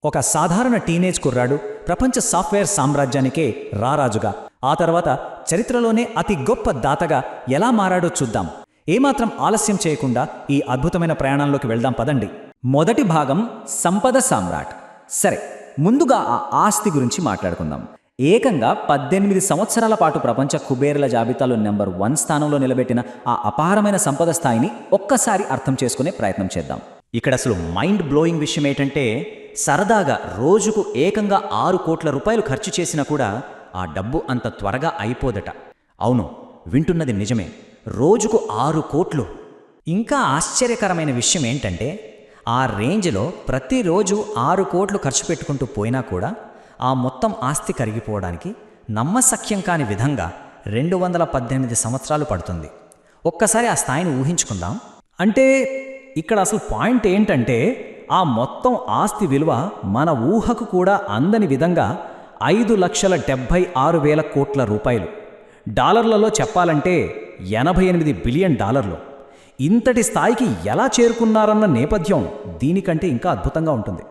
ఒక సాధారణ టీనేజ్ కుర్రాడు ప్రపంచ సాఫ్ట్వేర్ సామ్రాజ్యానికే రారాజుగా, ఆ తర్వాత చరిత్రలోనే అతి గొప్ప దాతగా ఎలా మారాడో చూద్దాం. ఏమాత్రం ఆలస్యం చేయకుండా ఈ అద్భుతమైన ప్రయాణంలోకి వెళ్దాం పదండి. మొదటి భాగం సంపద సామ్రాట్. సరే, ముందుగా ఆ ఆస్తి గురించి మాట్లాడుకుందాం. ఏకంగా 18 సంవత్సరాల పాటు ప్రపంచ కుబేరుల జాబితాలో నెంబర్ 1 స్థానంలో నిలబెట్టిన ఆ అపారమైన సంపద స్థాయిని ఒక్కసారి అర్థం చేసుకునే ప్రయత్నం చేద్దాం. ఇక్కడ అసలు మైండ్ బ్లోయింగ్ విషయం ఏంటంటే, సరదాగా రోజుకు ఏకంగా 6 కోట్ల రూపాయలు ఖర్చు చేసినా కూడా ఆ డబ్బు అంత త్వరగా అయిపోదట. అవును, వింటున్నది నిజమే, రోజుకు 6 కోట్లు. ఇంకా ఆశ్చర్యకరమైన విషయం ఏంటంటే, ఆ రేంజ్లో ప్రతిరోజు 6 కోట్లు ఖర్చు పెట్టుకుంటూ పోయినా కూడా ఆ మొత్తం ఆస్తి కరిగిపోవడానికి నమ్మశక్యం కాని విధంగా 218 సంవత్సరాలు పడుతుంది. ఒక్కసారి ఆ స్థాయిని ఊహించుకుందాం. అంటే ఇక్కడ అసలు పాయింట్ ఏంటంటే, ఆ మొత్తం ఆస్తి విలువ మన ఊహకు కూడా అందని విధంగా 5,76,000 కోట్ల రూపాయలు. డాలర్లలో చెప్పాలంటే 88 బిలియన్ డాలర్లు. ఇంతటి స్థాయికి ఎలా చేరుకున్నారన్న నేపథ్యం దీనికంటే ఇంకా అద్భుతంగా ఉంటుంది.